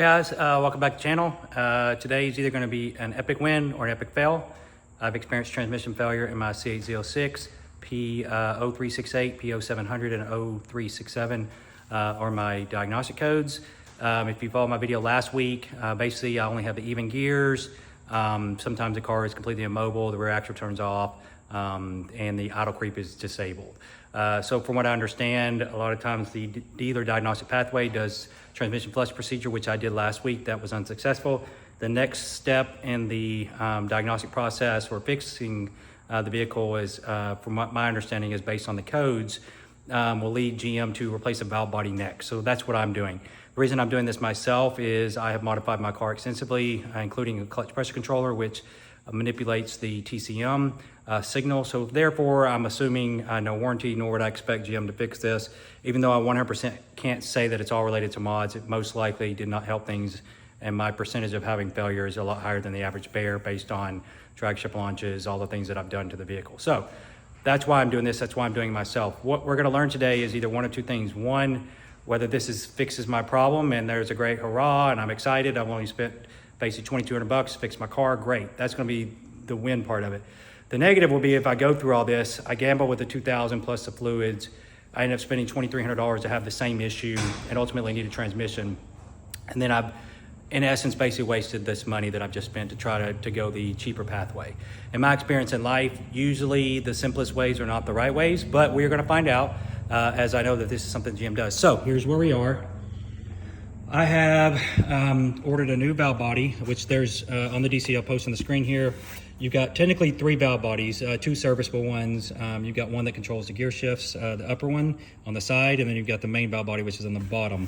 Hey guys, welcome back to the channel. Today is either going to be an epic win or an epic fail. I've experienced transmission failure in my C806, P0368, P0700, and 0367 are my diagnostic codes. If you followed my video last week, basically I only have the even gears. Sometimes the car is completely immobile, the rear axle turns off, and the idle creep is disabled. So from what I understand, a lot of times the dealer diagnostic pathway does transmission flush procedure, which I did last week. That was unsuccessful. The next step in the diagnostic process for fixing the vehicle is, from what my understanding is based on the codes, will lead GM to replace a valve body next. So that's what I'm doing. The reason I'm doing this myself is I have modified my car extensively, including a clutch pressure controller, which manipulates the TCM signal. So therefore, I'm assuming no warranty, nor would I expect GM to fix this. Even though I 100% can't say that it's all related to mods, it most likely did not help things. And my percentage of having failure is a lot higher than the average bear based on drag strip launches, all the things that I've done to the vehicle. So that's why I'm doing this. That's why I'm doing it myself. What we're gonna learn today is either one of two things. One, whether this fixes my problem and there's a great hurrah and I'm excited. I've only spent basically $2,200 to fix my car. Great. That's gonna be the win part of it. The negative will be if I go through all this, I gamble with the 2,000 plus the fluids, I end up spending $2,300 to have the same issue and ultimately need a transmission. And then I've, in essence, basically wasted this money that I've just spent to try to go the cheaper pathway. In my experience in life, usually the simplest ways are not the right ways, but we're gonna find out as I know that this is something GM does. So here's where we are. I have ordered a new valve body, which there's on the DC, I'll post on the screen here. You've got technically 3 valve bodies, 2 serviceable ones. You've got one that controls the gear shifts, the upper one on the side, and then you've got the main valve body, which is on the bottom.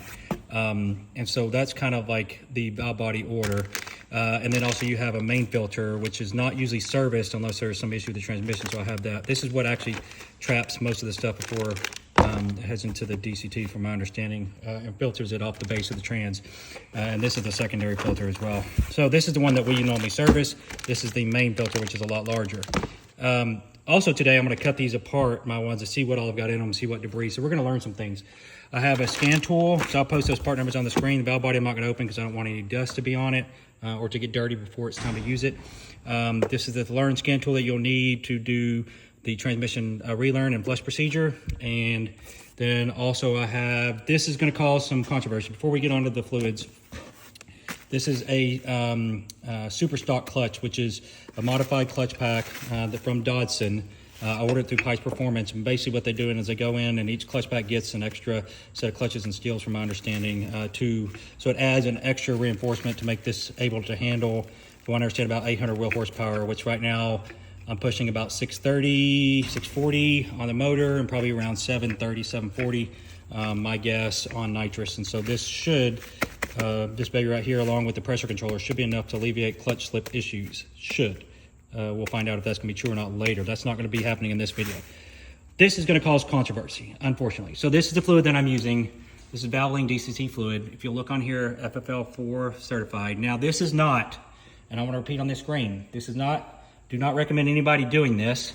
And so that's kind of like the valve body order. And then also you have a main filter, which is not usually serviced unless there's some issue with the transmission. So I have that. This is what actually traps most of the stuff before it heads into the DCT, from my understanding, and filters it off the base of the trans. And this is the secondary filter as well. So this is the one that we normally service. This is the main filter, which is a lot larger. Also today, I'm gonna cut these apart, my ones, to see what all I've got in them, see what debris. So we're gonna learn some things. I have a scan tool, so I'll post those part numbers on the screen. The valve body I'm not gonna open because I don't want any dust to be on it or to get dirty before it's time to use it. This is the Learn scan tool that you'll need to do the transmission relearn and flush procedure. And then also I have, this is gonna cause some controversy. Before we get onto the fluids, this is a super stock clutch, which is a modified clutch pack from Dodson. I ordered through Pice Performance, and basically what they're doing is they go in and each clutch pack gets an extra set of clutches and steels, from my understanding, so it adds an extra reinforcement to make this able to handle, from what I understand, about 800 wheel horsepower, which right now I'm pushing about 630, 640 on the motor, and probably around 730, 740, my guess, on nitrous. And so this should, this baby right here, along with the pressure controller, should be enough to alleviate clutch slip issues. Should. We'll find out if that's gonna be true or not later. That's not gonna be happening in this video. This is gonna cause controversy, unfortunately. So this is the fluid that I'm using. This is Valvoline DCT fluid. If you look on here, FFL4 certified. Now this is not, and I wanna repeat on this screen, this is not, do not recommend anybody doing this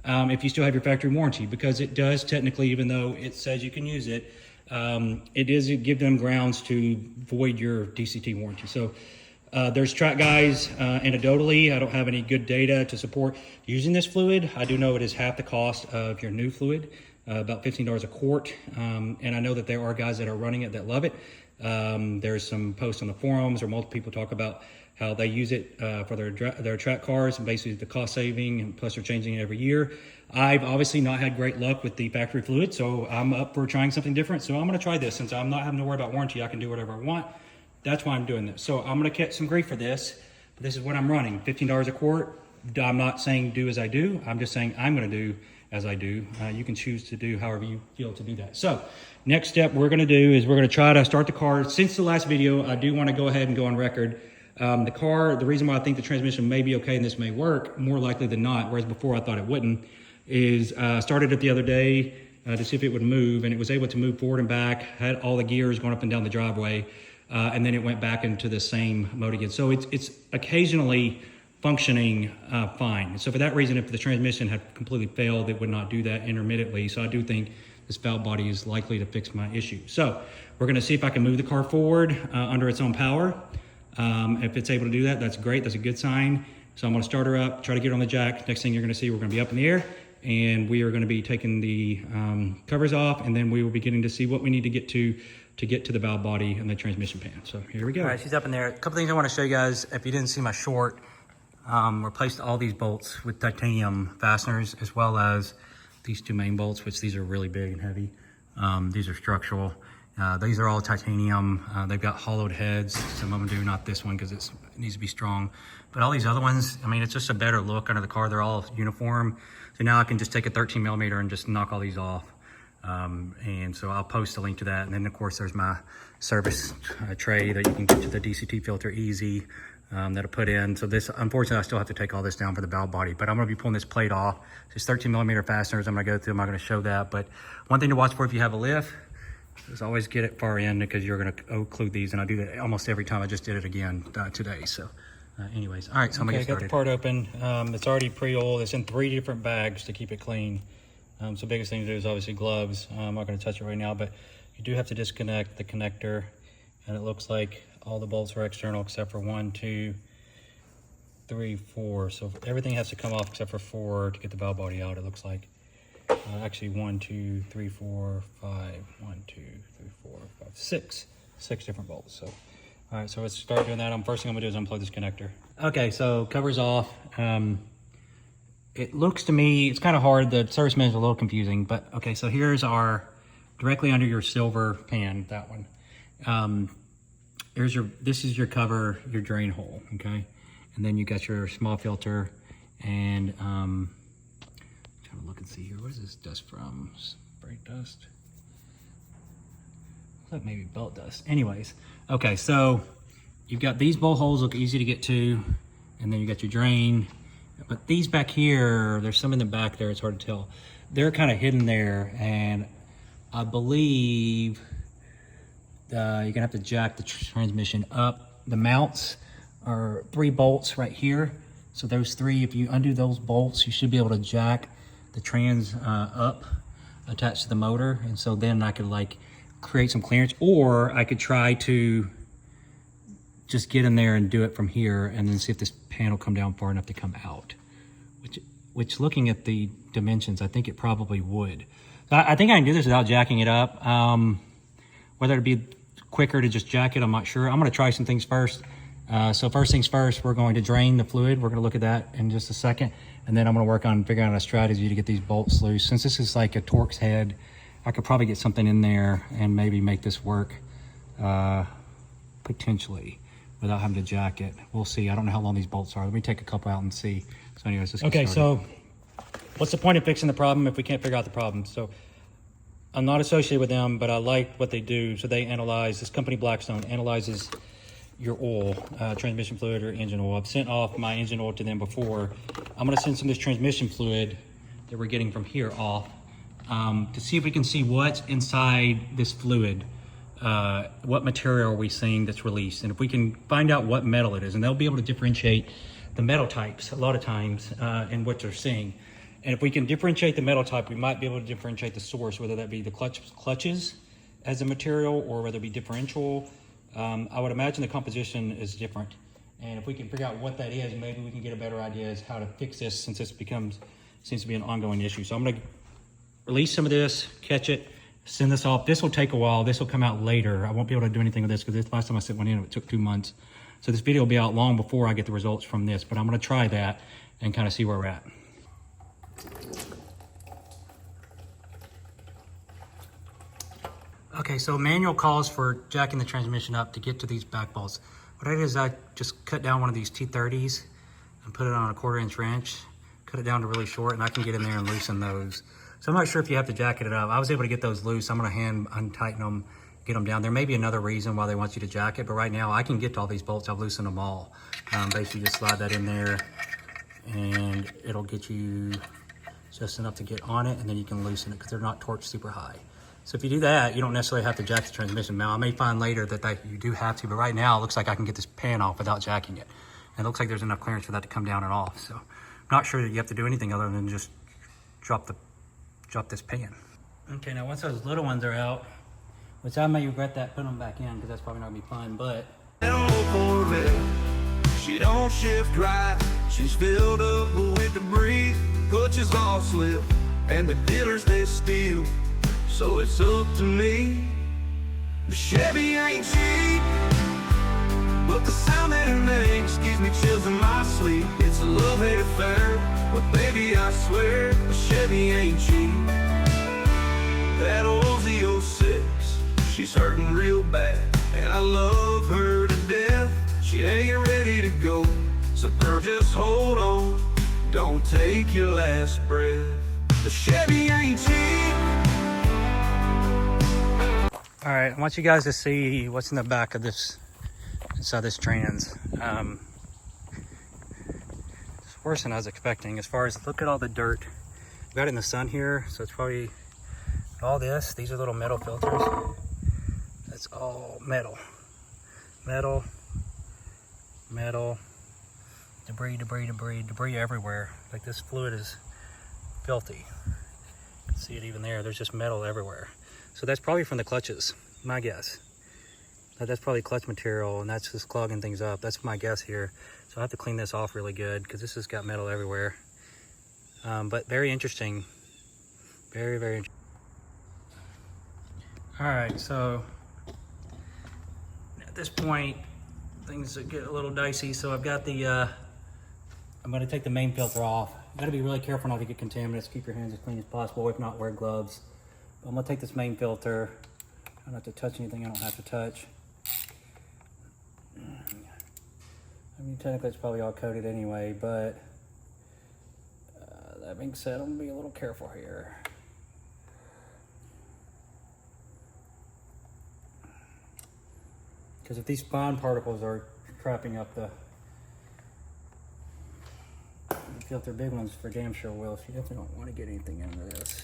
if you still have your factory warranty, because it does technically, even though it says you can use it, it is give them grounds to void your DCT warranty. So there's track guys, anecdotally, I don't have any good data to support using this fluid. I do know it is half the cost of your new fluid, about $15 a quart. And I know that there are guys that are running it that love it. There's some posts on the forums where multiple people talk about how they use it for their track cars, and basically the cost saving, and plus they're changing it every year. I've obviously not had great luck with the factory fluid, so I'm up for trying something different. So I'm gonna try this. Since I'm not having to worry about warranty, I can do whatever I want. That's why I'm doing this. So I'm gonna get some grief for this, but this is what I'm running, $15 a quart. I'm not saying do as I do, I'm just saying I'm gonna do as I do. You can choose to do however you feel to do that. So next step we're gonna do is we're gonna try to start the car. Since the last video, I do wanna go ahead and go on record. The car, the reason why I think the transmission may be okay and this may work, more likely than not, whereas before I thought it wouldn't, is started it the other day to see if it would move, and it was able to move forward and back, had all the gears going up and down the driveway, and then it went back into the same mode again. So it's occasionally functioning fine. So for that reason, if the transmission had completely failed, it would not do that intermittently. So I do think this valve body is likely to fix my issue. So we're gonna see if I can move the car forward under its own power. If it's able to do that, that's great, that's a good sign. So I'm gonna start her up, try to get her on the jack. Next thing you're gonna see, we're gonna be up in the air, and we are gonna be taking the covers off, and then we will be getting to see what we need to get to the valve body and the transmission pan. So here we go. All right, she's up in there. A couple things I wanna show you guys. If you didn't see my short, replaced all these bolts with titanium fasteners, as well as these two main bolts, which these are really big and heavy. These are structural. These are all titanium. They've got hollowed heads. Some of them do, not this one because it needs to be strong. But all these other ones, I mean, it's just a better look under the car. They're all uniform. So now I can just take a 13 millimeter and just knock all these off. And so I'll post a link to that. And then of course there's my service tray that you can get to the DCT filter easy, that'll put in. So this, unfortunately, I still have to take all this down for the valve body, but I'm gonna be pulling this plate off. It's 13 millimeter fasteners. I'm gonna go through, I'm not gonna show that, but one thing to watch for if you have a lift is always get it far in, because you're gonna occlude these, and I do that almost every time. I just did it again today. So anyways, all right, so I'm gonna get started. Got the part open. It's already pre-oiled. It's in 3 different bags to keep it clean. So biggest thing to do is obviously gloves. I'm not gonna touch it right now, but you do have to disconnect the connector, and it looks like all the bolts are external except for 1, 2, 3, 4. So everything has to come off except for 4 to get the valve body out, it looks like. Actually 1, 2, 3, 4, 5, 1, 2, 3, 4, 5, 6 different bolts. So all right, so let's start doing that. First thing I'm gonna do is unplug this connector. Okay, so cover's off. It looks to me, it's kind of hard. The service manual is a little confusing, but okay, so here's our, directly under your silver pan, that one. This is your cover, your drain hole, okay? And then you got your small filter, and I'm trying to look and see here. Where's this dust from? Brake dust? Looks like maybe belt dust. Anyways, okay, so you've got these bolt holes, look easy to get to, and then you got your drain. But these back here, there's some in the back there, it's hard to tell. They're kind of hidden there, and I believe you're gonna have to jack the transmission up. The mounts are 3 bolts right here. So those 3, if you undo those bolts, you should be able to jack the trans up, attached to the motor. And so then I could like create some clearance, or I could try to just get in there and do it from here, and then see if this pan will come down far enough to come out. Which looking at the dimensions, I think it probably would. So I think I can do this without jacking it up. Whether it'd be quicker to just jack it, I'm not sure. I'm gonna try some things first. So first things first, we're going to drain the fluid. We're gonna look at that in just a second. And then I'm gonna work on figuring out a strategy to get these bolts loose. Since this is like a Torx head, I could probably get something in there and maybe make this work potentially without having to jack it. We'll see. I don't know how long these bolts are. Let me take a couple out and see. So anyways, let's get started. So what's the point of fixing the problem if we can't figure out the problem? So I'm not associated with them, but I like what they do. So they analyze, this company Blackstone analyzes your oil, transmission fluid or engine oil. I've sent off my engine oil to them before. I'm gonna send some of this transmission fluid that we're getting from here off to see if we can see what's inside this fluid. What material are we seeing that's released? And if we can find out what metal it is, and they'll be able to differentiate the metal types a lot of times in what they're seeing. And if we can differentiate the metal type, we might be able to differentiate the source, whether that be the clutches as a material or whether it be differential. I would imagine the composition is different. And if we can figure out what that is, maybe we can get a better idea as how to fix this, since this seems to be an ongoing issue. So I'm gonna release some of this, catch it, send this off. This will take a while. This will come out later. I won't be able to do anything with this because this last time I sent one in, it took 2 months. So this video will be out long before I get the results from this, but I'm gonna try that and kind of see where we're at. Okay, so manual calls for jacking the transmission up to get to these back bolts. What I did is I just cut down one of these T30s and put it on a 1/4" wrench, cut it down to really short, and I can get in there and loosen those. So I'm not sure if you have to jacket it up. I was able to get those loose. I'm gonna hand untighten them, get them down. There may be another reason why they want you to jack it, but right now I can get to all these bolts. I've loosened them all. Basically just slide that in there and it'll get you just enough to get on it, and then you can loosen it because they're not torqued super high. So if you do that, you don't necessarily have to jack the transmission. Now I may find later that you do have to, but right now it looks like I can get this pan off without jacking it. And it looks like there's enough clearance for that to come down and off. So I'm not sure that you have to do anything other than just drop this pan. Okay, now once those little ones are out, Which I may regret that putting them back in because that's probably not gonna be fun, but. Corvette, she don't shift right. She's filled up with debris, clutches all slip, and the dealers they steal. So it's up to me. The Chevy ain't cheap, but the sound that it makes gives me chills in my sleep. It's a love-hate affair, but baby I swear the Chevy ain't cheap. That old Z06, she's hurting real bad, and I love her to death. She ain't ready to go, so girl just hold on, don't take your last breath. The Chevy ain't cheap. All right, I want you guys to see what's in the back of this, inside this trans. It's worse than I was expecting. As far as, look at all the dirt. We got it in the sun here, so it's probably all this. These are little metal filters. That's all metal. Metal, metal, debris, debris, debris, debris everywhere. Like this fluid is filthy. You can see it even there. There's just metal everywhere. So that's probably from the clutches, my guess. That's probably clutch material, and that's just clogging things up. That's my guess here. So I have to clean this off really good because this has got metal everywhere. But very interesting. Very, very interesting. All right, so at this point, things get a little dicey. So I've got the, I'm gonna take the main filter off. You gotta be really careful not to get contaminants. Keep your hands as clean as possible. If not, wear gloves. I'm gonna take this main filter. I don't have to touch anything I don't have to touch. I mean, technically it's probably all coated anyway, but that being said, I'm gonna be a little careful here. Because if these fine particles are trapping up the filter, big ones for damn sure will. So you definitely don't want to get anything into this.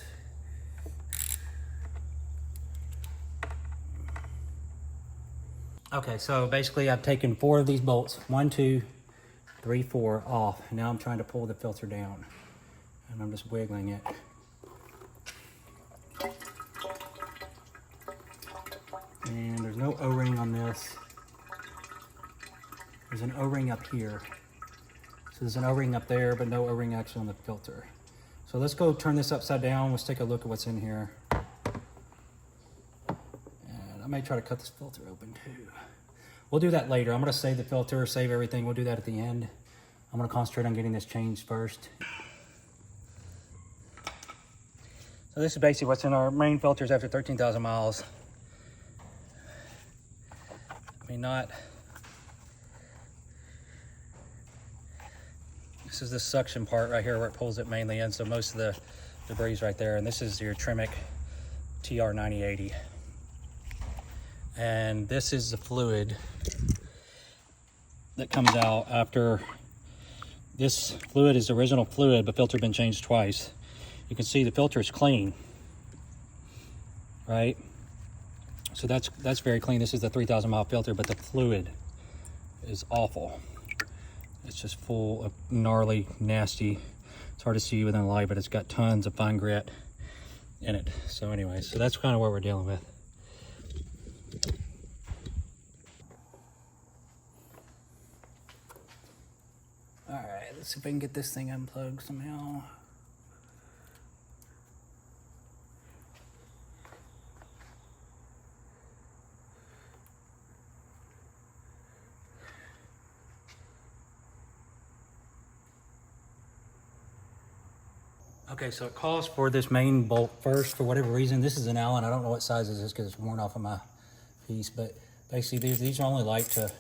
Okay, so basically I've taken 4 of these bolts, 1, 2, 3, 4 off. And now I'm trying to pull the filter down. And I'm just wiggling it. And there's no O-ring on this. There's an O-ring up here. So there's an O-ring up there, but no O-ring actually on the filter. So let's go turn this upside down. Let's take a look at what's in here. I may try to cut this filter open too. We'll do that later. I'm gonna save the filter, save everything. We'll do that at the end. I'm gonna concentrate on getting this changed first. So this is basically what's in our main filters after 13,000 miles. I mean, not. This is the suction part right here where it pulls it mainly in. So most of the debris is right there. And this is your Tremec TR9080. And this is the fluid that comes out after. This fluid is the original fluid, but filter been changed twice. You can see the filter is clean, right? So that's very clean. This is the 3,000 mile filter, but the fluid is awful. It's just full of gnarly, nasty. It's hard to see within the light, but it's got tons of fine grit in it. So anyway, so that's kind of what we're dealing with. All right, let's see if I can get this thing unplugged somehow. Okay, so it calls for this main bolt first for whatever reason. This is an Allen. I don't know what size this is because it's worn off of my piece, but basically these are only light to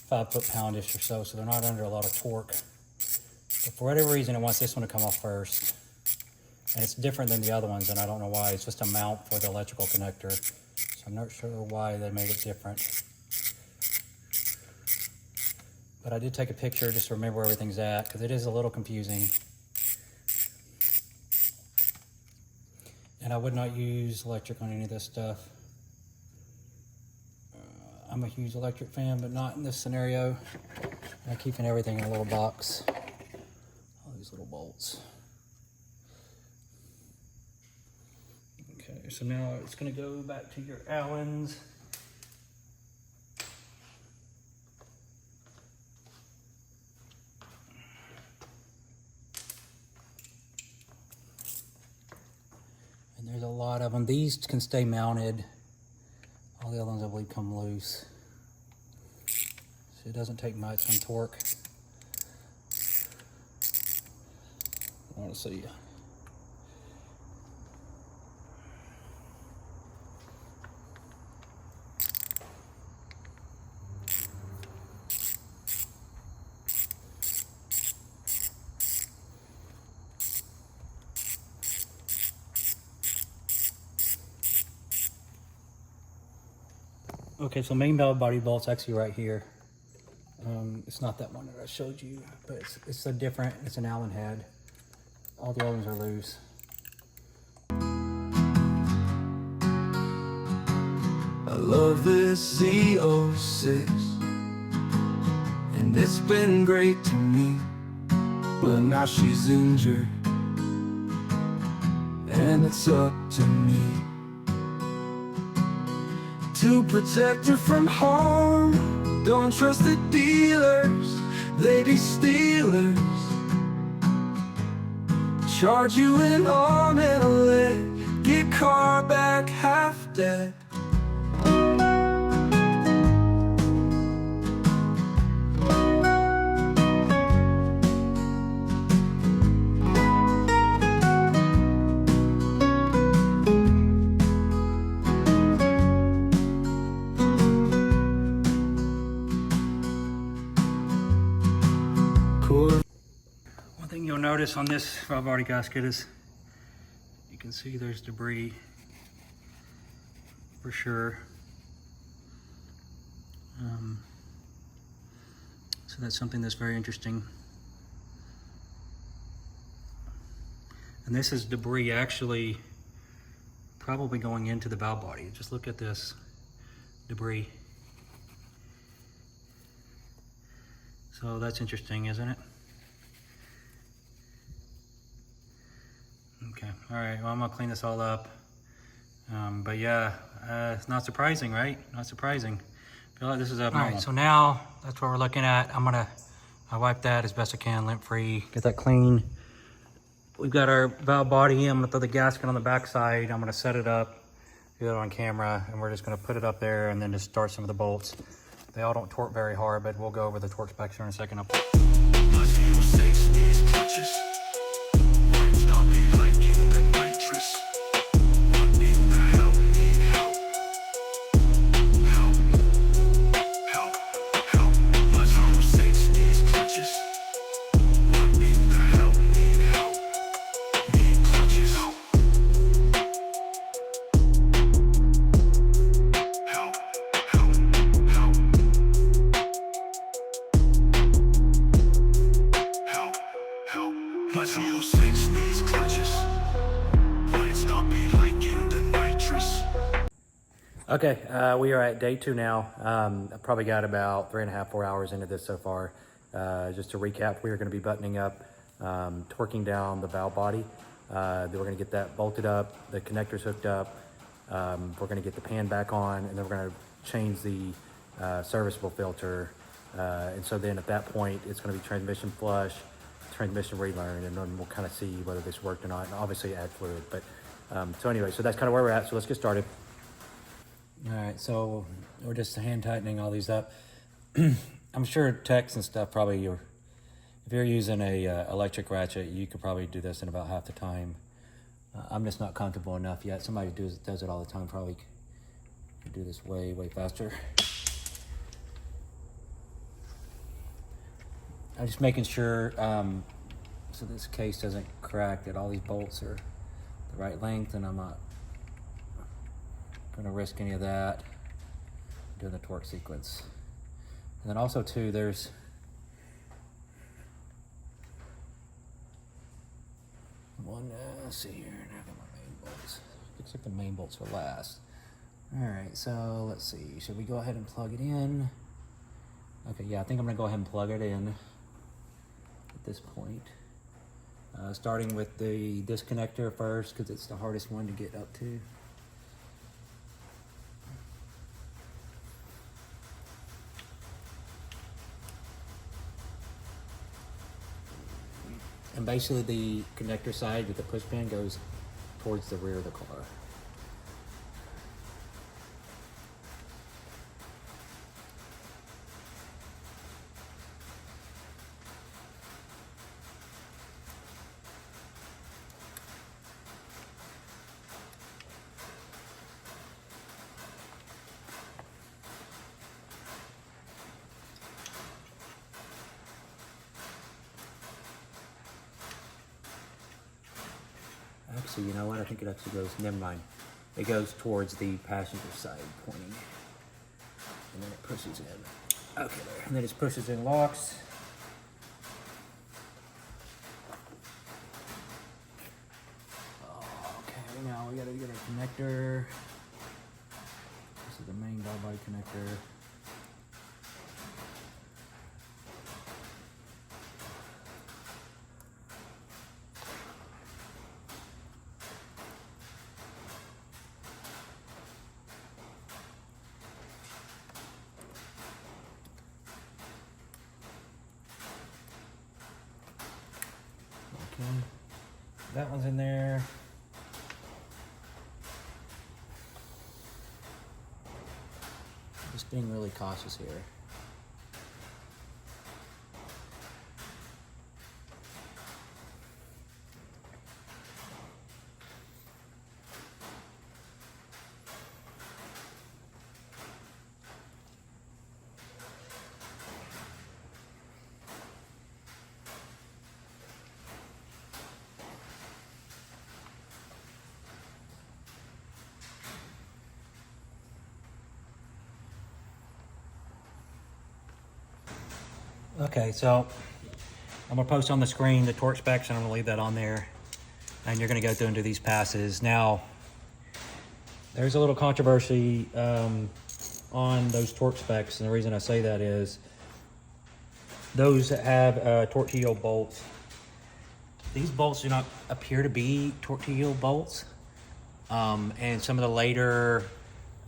5 foot-poundish or so they're not under a lot of torque. But for whatever reason, it wants this one to come off first. And it's different than the other ones, and I don't know why. It's just a mount for the electrical connector. So I'm not sure why they made it different. But I did take a picture just to remember where everything's at, because it is a little confusing. And I would not use electric on any of this stuff. I'm a huge electric fan, but not in this scenario. I'm keeping everything in a little box. All these little bolts. Okay. Okay, so now it's gonna go back to your Allens. And there's a lot of them. These can stay mounted. All the other ones I believe come loose. So it doesn't take much on torque. I want to see you. Okay, so main Valvebody bolt's actually right here. It's not that one that I showed you, but it's a different, it's an Allen head. All the other ones are loose. I love this Z06, and it's been great to me, but now she's injured, and it's up to me to protect her from harm. Don't trust the dealers, they be stealers. Charge you an arm and a leg, get car back half dead. One thing you'll notice on this Valvebody gasket is you can see there's debris for sure. So that's something that's very interesting. And this is debris actually probably going into the valve body. Just look at this debris. So that's interesting, isn't it? Okay, all right, well, I'm gonna clean this all up. But yeah, it's not surprising, right? Not surprising. I feel like this is abnormal. All right, so now that's what we're looking at. I wipe that as best I can, lint free, get that clean. We've got our valve body. I'm gonna throw the gasket on the back side. I'm gonna set it up, do it on camera, and we're just gonna put it up there and then just start some of the bolts. They all don't torque very hard, but we'll go over the torque specs here in a second. Okay, we are at day 2 now. I probably got about 3.5, 4 hours into this so far. Just to recap, we are going to be buttoning up, torquing down the valve body. Then we're going to get that bolted up, the connectors hooked up. We're going to get the pan back on, and then we're going to change the serviceable filter. And so then at that point, it's going to be transmission flush, transmission relearn, and then we'll kind of see whether this worked or not, and obviously add fluid. But so anyway, so that's kind of where we're at. So let's get started. All right, so we're just hand tightening all these up. I'm sure techs and stuff probably, if you're using a electric ratchet, you could probably do this in about half the time. I'm just not comfortable enough yet. Somebody who does it all the time probably could do this way, way faster. I'm just making sure so this case doesn't crack, that all these bolts are the right length, and I'm not gonna risk any of that doing the torque sequence. And then also too, there's one, let's see here, I have my main bolts. Looks like the main bolts are last. All right, so let's see, should we go ahead and plug it in? Okay, yeah, I think I'm gonna go ahead and plug it in at this point. Starting with the disconnector first, because it's the hardest one to get up to. And basically the connector side with the push pin goes towards the rear of the car. Actually, you know what? I think it actually goes, never mind. It goes towards the passenger side pointing. And then it pushes in. Okay, there. And then it pushes in, locks. Okay, now we gotta get a connector. This is the main Valvebody connector. Okay, that one's in there. Just being really cautious here. Okay, so I'm gonna post on the screen the torque specs, and I'm gonna leave that on there. And you're gonna go through and do these passes. Now, there's a little controversy on those torque specs, and the reason I say that is those that have torque to yield bolts, these bolts do not appear to be torque to yield bolts. And some of the later,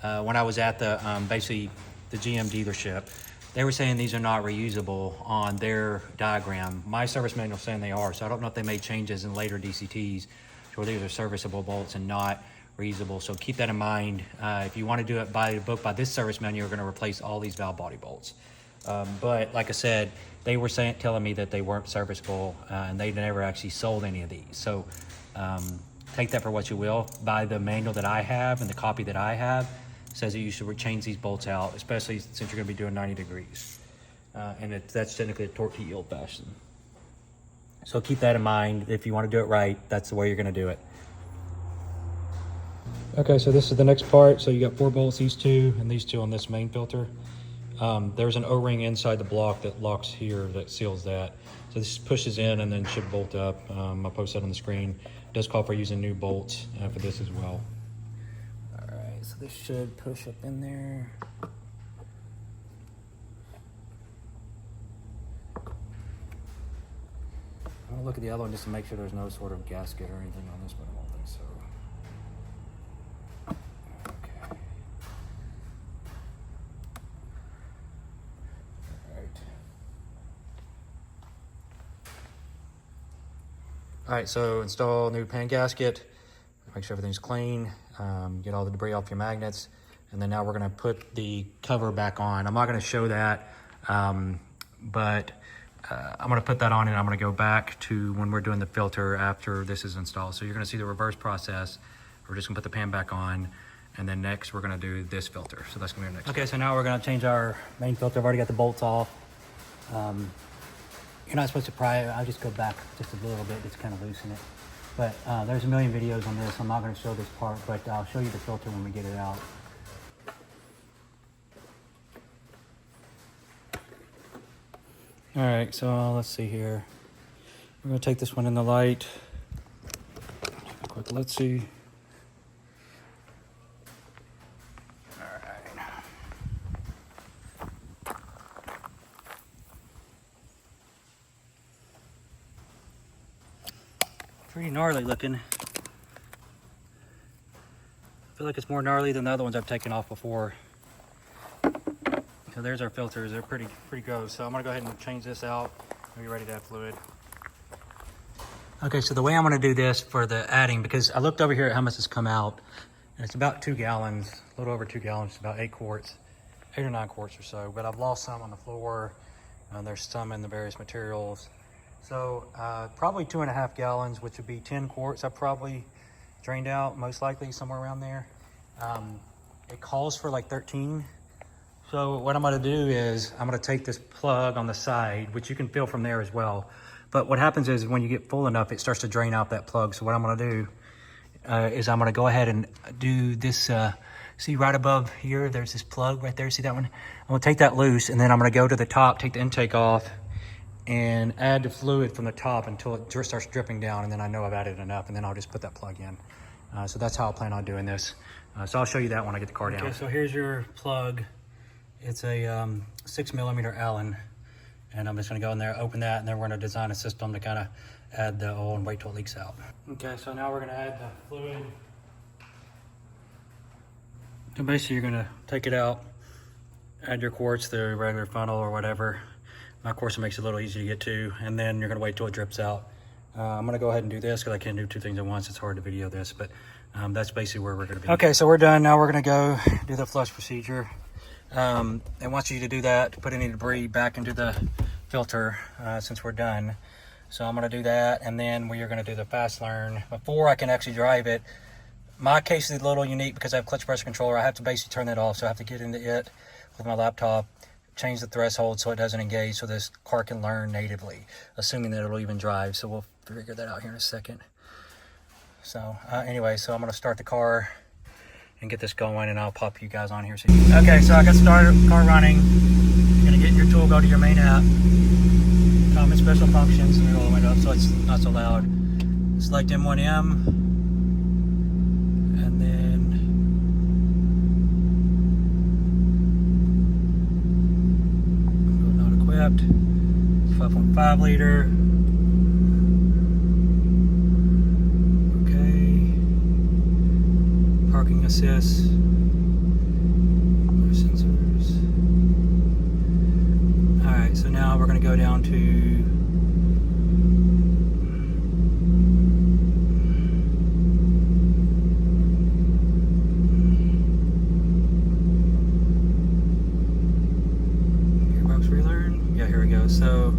when I was at the basically the GM dealership, they were saying these are not reusable on their diagram. My service manual is saying they are, so I don't know if they made changes in later DCTs to where these are serviceable bolts and not reusable. So keep that in mind. If you want to do it by the book, by this service manual, you're going to replace all these valve body bolts. But like I said, they were telling me that they weren't serviceable, and they never actually sold any of these. So take that for what you will. By the manual that I have and the copy that I have, says that you should change these bolts out, especially since you're going to be doing 90 degrees. And that's technically a torque to yield fashion. So keep that in mind. If you want to do it right, that's the way you're going to do it. Okay, so this is the next part. So you got 4 bolts, these 2, and these 2 on this main filter. There's an O-ring inside the block that locks here that seals that. So this pushes in and then should bolt up. I'll post that on the screen. It does call for using new bolts for this as well. So this should push up in there. I'm gonna look at the other one just to make sure there's no sort of gasket or anything on this, but I don't think so. Okay. All right, so install new pan gasket. Make sure everything's clean, get all the debris off your magnets, and then now we're gonna put the cover back on. I'm not gonna show that, but I'm gonna put that on and I'm gonna go back to when we're doing the filter after this is installed. So you're gonna see the reverse process. We're just gonna put the pan back on, and then next we're gonna do this filter. So that's gonna be our next. Okay, so now we're gonna change our main filter. I've already got the bolts off. You're not supposed to pry it. I'll just go back just a little bit, just kind of loosen it. But there's a million videos on this. I'm not going to show this part, but I'll show you the filter when we get it out. All right, so let's see here. We're going to take this one in the light. Quick, let's see. All right. Pretty gnarly looking. I feel like it's more gnarly than the other ones I've taken off before. So there's our filters. They're pretty gross. So I'm gonna go ahead and change this out. Are you ready to have fluid? Okay, so the way I'm gonna do this for the adding, because I looked over here at how much has come out, and it's about 2 gallons, a little over 2 gallons, about 8 quarts, 8 or 9 quarts or so, but I've lost some on the floor, and there's some in the various materials. So probably 2.5 gallons, which would be 10 quarts. I probably drained out, most likely somewhere around there. It calls for like 13. So what I'm gonna do is I'm gonna take this plug on the side, which you can fill from there as well. But what happens is when you get full enough, it starts to drain out that plug. So what I'm gonna do is I'm gonna go ahead and do this, see right above here, there's this plug right there, see that one? I'm gonna take that loose, and then I'm gonna go to the top, take the intake off, and add the fluid from the top until it starts dripping down, and then I know I've added enough, and then I'll just put that plug in. So that's how I plan on doing this. So I'll show you that when I get the car down. Okay, so here's your plug. It's a 6mm Allen, and I'm just gonna go in there, open that, and then we're gonna design a system to kind of add the oil and wait till it leaks out. Okay, so now we're gonna add the fluid. So basically you're gonna take it out, add your quarts, the regular funnel or whatever. My course, it makes it a little easy to get to, and then you're gonna wait till it drips out. I'm gonna go ahead and do this because I can't do 2 things at once. It's hard to video this, but that's basically where we're gonna be. Okay, so we're done. Now we're gonna go do the flush procedure. And want you to do that, to put any debris back into the filter since we're done. So I'm gonna do that, and then we are gonna do the fast learn. Before I can actually drive it, my case is a little unique because I have clutch pressure controller. I have to basically turn that off, so I have to get into it with my laptop, change the threshold so it doesn't engage, so this car can learn natively, assuming that it'll even drive. So we'll figure that out here in a second. So anyway, so I'm gonna start the car and get this going, and I'll pop you guys on here. Okay, so I got started, car running. You're gonna get your tool, go to your main app, common special functions, and all the way up so it's not so loud. Select M1M, and then not equipped. 5.5 liter. Parking assist, more sensors. All right, so now we're gonna go down to gearbox relearn. Yeah, here we go. So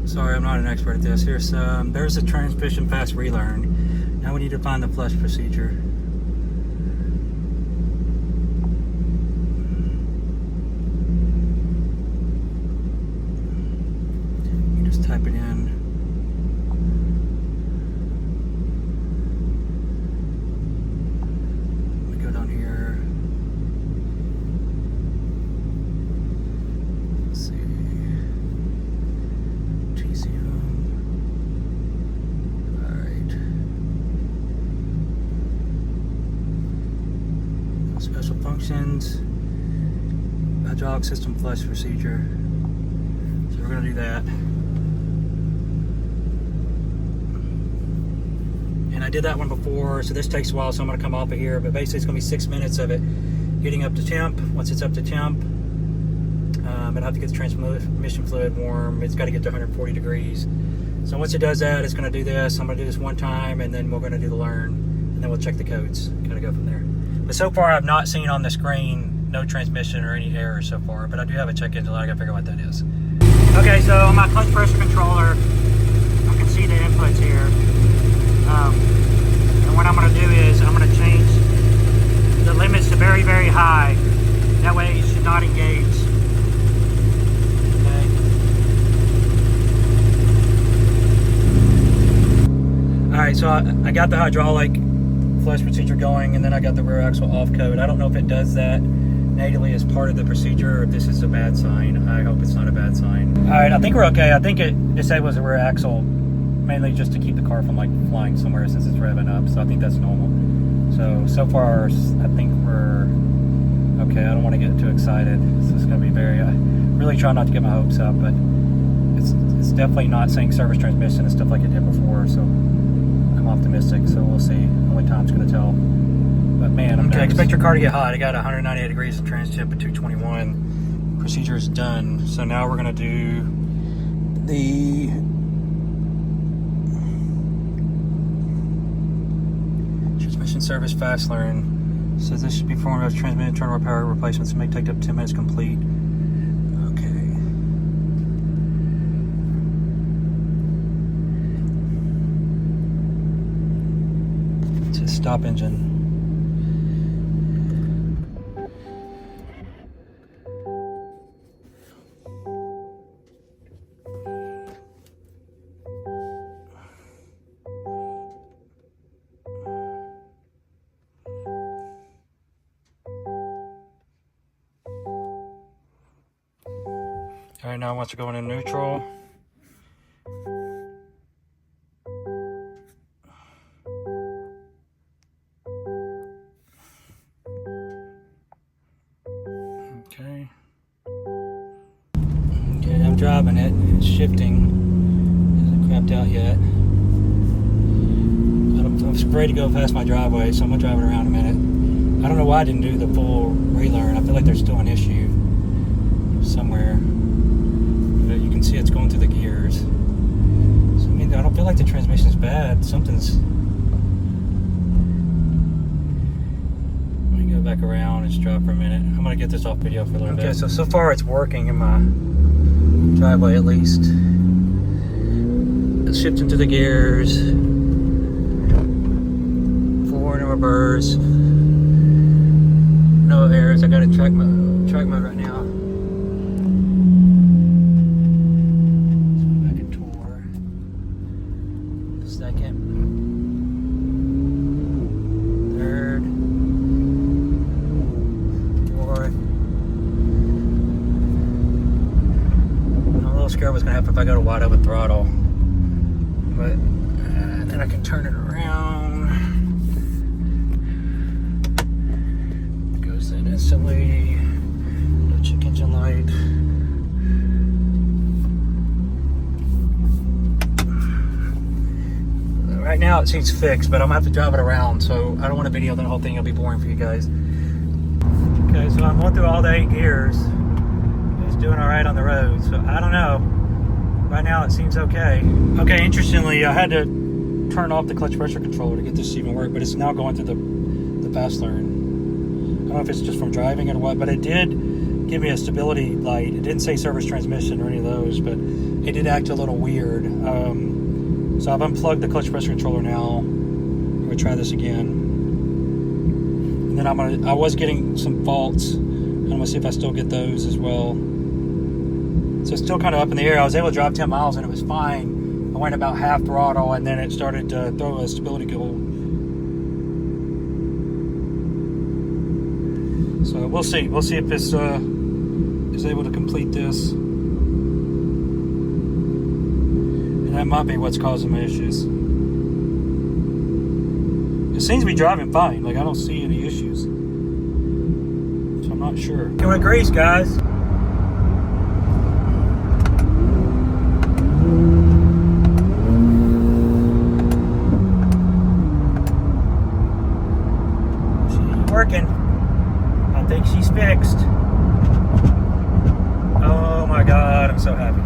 sorry, I'm not an expert at this. There's a transmission fast relearn. Now we need to find the flush procedure. You just type it in. We go down here. Let's see. Special functions, hydraulic system flush procedure. So we're going to do that. And I did that one before, so this takes a while, so I'm going to come off of here. But basically, it's going to be 6 minutes of it getting up to temp. Once it's up to temp, I have to get the transmission fluid warm. It's got to get to 140 degrees. So once it does that, it's going to do this. I'm going to do this one time, and then we're going to do the learn, and then we'll check the codes. Kind of go from there. But so far, I've not seen on the screen no transmission or any errors so far, but I do have a check engine light. I gotta figure out what that is. Okay, so on my clutch pressure controller, I can see the inputs here. And what I'm gonna do is I'm gonna change the limits to very, very high. That way it should not engage. Okay. All right, so I got the hydraulic flush procedure going, and then I got the rear axle off code. I don't know if it does that natively as part of the procedure or if this is a bad sign. I hope it's not a bad sign. All right, I think we're okay. I think it disables the rear axle mainly just to keep the car from like flying somewhere since it's revving up. So I think that's normal. So far, I think we're okay. I don't want to get too excited. So it's going to be very, really try not to get my hopes up, but it's definitely not saying service transmission and stuff like it did before. So I'm optimistic, so we'll see. Only time's gonna tell. But man, I'm okay. Expect your car to get hot. I got 198 degrees of trans temp at 221. procedure is done. So now we're gonna do the transmission service fast learn. Says this should be performed as transmission turnover power replacements may take up to 10 minutes complete. Okay. It says stop engine. All right, now I want to go into neutral. Okay. Okay, I'm driving it. It's shifting. It hasn't crapped out yet. I'm afraid to go past my driveway, so I'm gonna drive it around a minute. I don't know why I didn't do the full relearn. I feel like there's still an issue somewhere. But you can see it's going through the gears. So, I mean, I don't feel like the transmission's bad. Something's... Let me go back around and just drive for a minute. I'm gonna get this off video for a little bit. Okay, so far it's working in my driveway at least. It's shifting to the gears. Forward and reverse. No errors. I got a track mode right now. Second, third, fourth. I'm a little scared what's gonna happen if I go to wide open throttle, but then I can turn it around. It goes in instantly. No check engine light. Right now it seems fixed, but I'm gonna have to drive it around, so I don't want to video the whole thing. It'll be boring for you guys. Okay, so I'm going through all the 8 gears. It's doing all right on the road, so I don't know. Right now it seems okay. Okay, interestingly, I had to turn off the clutch pressure controller to get this to even work, but it's now going through the fast learn. I don't know if it's just from driving it or what, but it did give me a stability light. It didn't say service transmission or any of those, but it did act a little weird. So I've unplugged the clutch pressure controller now. I'm gonna try this again. And then I was getting some faults. I'm gonna see if I still get those as well. So it's still kind of up in the air. I was able to drive 10 miles and it was fine. I went about half throttle and then it started to throw a stability goal. So we'll see. We'll see if this is able to complete this. That might be what's causing my issues. It seems to be driving fine. Like, I don't see any issues. So I'm not sure. Going to grease, guys. She ain't working. I think she's fixed. Oh my God, I'm so happy.